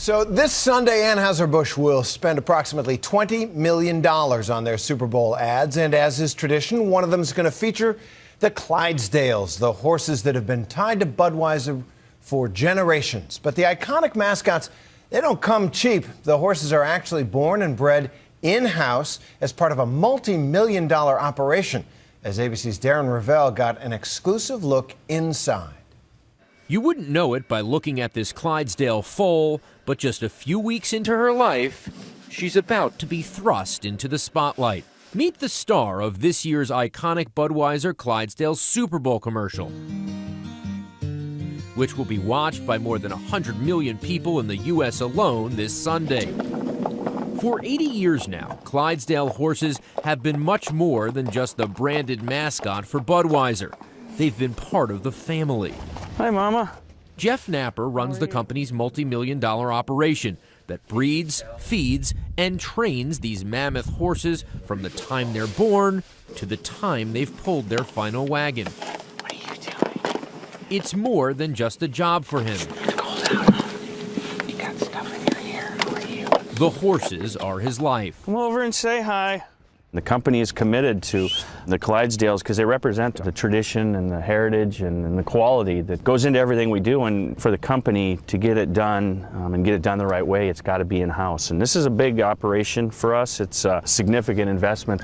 So this Sunday, Anheuser-Busch will spend approximately $20 million on their Super Bowl ads. And as is tradition, one of them is going to feature the Clydesdales, the horses that have been tied to Budweiser for generations. But the iconic mascots, they don't come cheap. The horses are actually born and bred in-house as part of a multi-million-dollar operation. As ABC's Darren Ravel got an exclusive look inside. You wouldn't know it by looking at this Clydesdale foal, but just a few weeks into her life, she's about to be thrust into the spotlight. Meet the star of this year's iconic Budweiser Clydesdale Super Bowl commercial, which will be watched by more than 100 million people in the U.S. alone this Sunday. For 80 years now, Clydesdale horses have been much more than just the branded mascot for Budweiser. They've been part of the family. Hi, Mama. Jeff Napper runs the company's multi-million-dollar operation that breeds, feeds, and trains these mammoth horses from the time they're born to the time they've pulled their final wagon. What are you doing? It's more than just a job for him. It's cold out. You got stuff in your hair. Who are you? The horses are his life. Come over and say hi. The company is committed to the Clydesdales because they represent the tradition and the heritage and the quality that goes into everything we do. And for the company to get it done and get it done the right way, it's got to be in-house. And this is a big operation for us. It's a significant investment.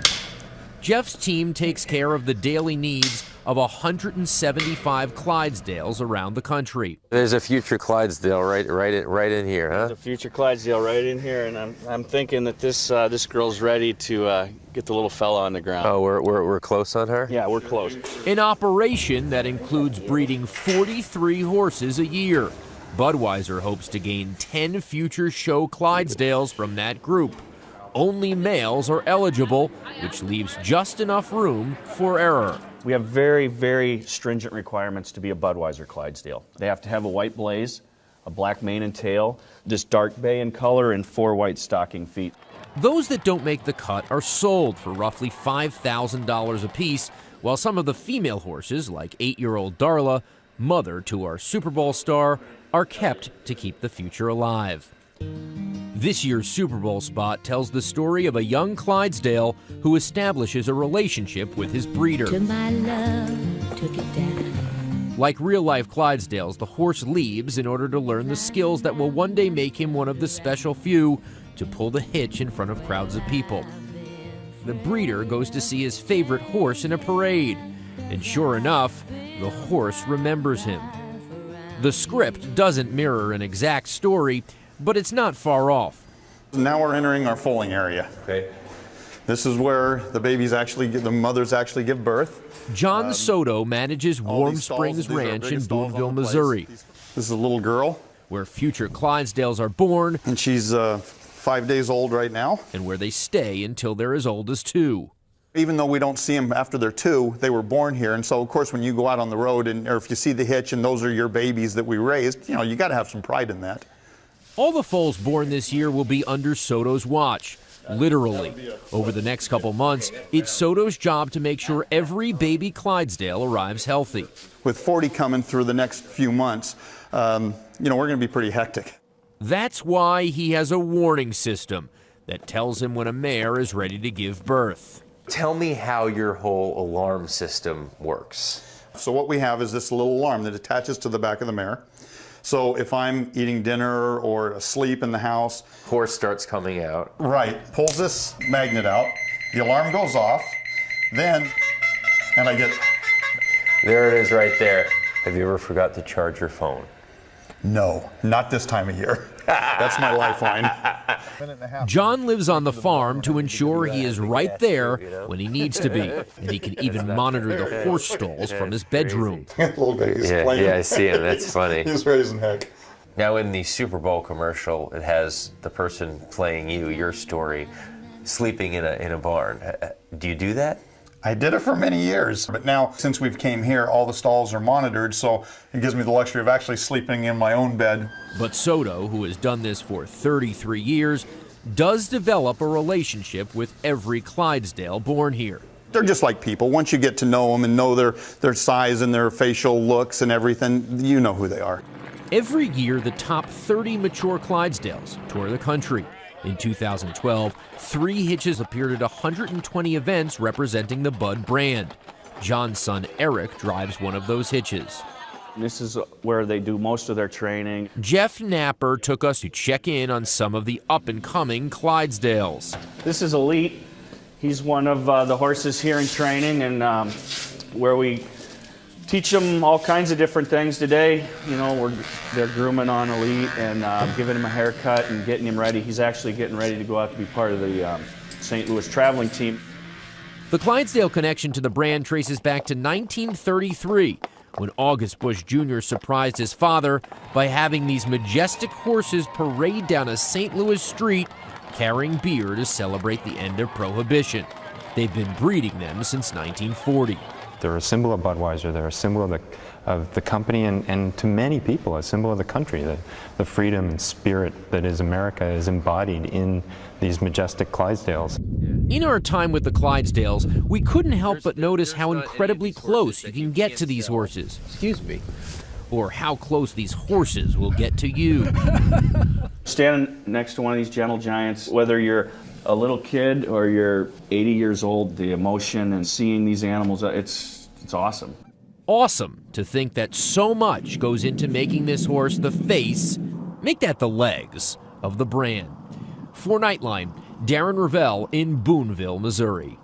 Jeff's team takes care of the daily needs of 175 Clydesdales around the country. There's a future Clydesdale right in here, huh? There's a future Clydesdale right in here, and I'm thinking that this girl's ready to get the little fella on the ground. Oh, we're close on her? Yeah, we're close. An operation that includes breeding 43 horses a year. Budweiser hopes to gain 10 future show Clydesdales from that group. Only males are eligible, which leaves just enough room for error. We have very, very stringent requirements to be a Budweiser Clydesdale. They have to have a white blaze, a black mane and tail, this dark bay in color, and 4 white stocking feet. Those that don't make the cut are sold for roughly $5,000 apiece, while some of the female horses, like 8-year-old Darla, mother to our Super Bowl star, are kept to keep the future alive. This year's Super Bowl spot tells the story of a young Clydesdale who establishes a relationship with his breeder. To my love, took it down. Like real-life Clydesdales, the horse leaves in order to learn the skills that will one day make him one of the special few to pull the hitch in front of crowds of people. The breeder goes to see his favorite horse in a parade, and sure enough, the horse remembers him. The script doesn't mirror an exact story, but it's not far off. Now we're entering our foaling area. Okay. This is where the mothers actually give birth. John Soto manages Warm Springs Ranch in Boonville, Missouri. This is a little girl. Where future Clydesdales are born. And she's 5 days old right now. And where they stay until they're as old as 2. Even though we don't see them after they're 2, they were born here. And so, of course, when you go out on the road or if you see the hitch and those are your babies that we raised, you got to have some pride in that. All the foals born this year will be under Soto's watch, literally. Over the next couple months, it's Soto's job to make sure every baby Clydesdale arrives healthy. With 40 coming through the next few months, we're going to be pretty hectic. That's why he has a warning system that tells him when a mare is ready to give birth. Tell me how your whole alarm system works. So what we have is this little alarm that attaches to the back of the mare. So if I'm eating dinner or asleep in the house. Horse starts coming out. Right, pulls this magnet out, the alarm goes off, and I get... There it is right there. Have you ever forgot to charge your phone? No, not this time of year. That's my lifeline. John lives on the farm to ensure he is right there when he needs to be. And he can even monitor the horse stalls from his bedroom. Little baby's playing. Yeah, I see him. That's funny. He's raising heck. Now in the Super Bowl commercial, it has the person playing your story, sleeping in a barn. Do you do that? I did it for many years, but now since we've came here, all the stalls are monitored, so it gives me the luxury of actually sleeping in my own bed. But Soto, who has done this for 33 years, does develop a relationship with every Clydesdale born here. They're just like people. Once you get to know them and know their size and their facial looks and everything, you know who they are. Every year, the top 30 mature Clydesdales tour the country. In 2012, 3 hitches appeared at 120 events representing the Bud brand. John's son Eric drives one of those hitches. This is where they do most of their training. Jeff Napper took us to check in on some of the up-and-coming Clydesdales. This is Elite. He's one of the horses here in training, and where we teach them all kinds of different things today. You know, they're grooming on Elite and giving him a haircut and getting him ready. He's actually getting ready to go out to be part of the St. Louis traveling team. The Clydesdale connection to the brand traces back to 1933, when August Busch Jr. surprised his father by having these majestic horses parade down a St. Louis street carrying beer to celebrate the end of Prohibition. They've been breeding them since 1940. They're a symbol of Budweiser, they're a symbol of the company, and to many people, a symbol of the country. The freedom and spirit that is America is embodied in these majestic Clydesdales. In our time with the Clydesdales, we couldn't help but notice how incredibly close you can get to these horses. Excuse me. Or how close these horses will get to you. Standing next to one of these gentle giants, whether you're a little kid or you're 80 years old, the emotion and seeing these animals, it's awesome. Awesome to think that so much goes into making this horse the face, make that the legs, of the brand. For Nightline, Darren Ravel in Boonville, Missouri.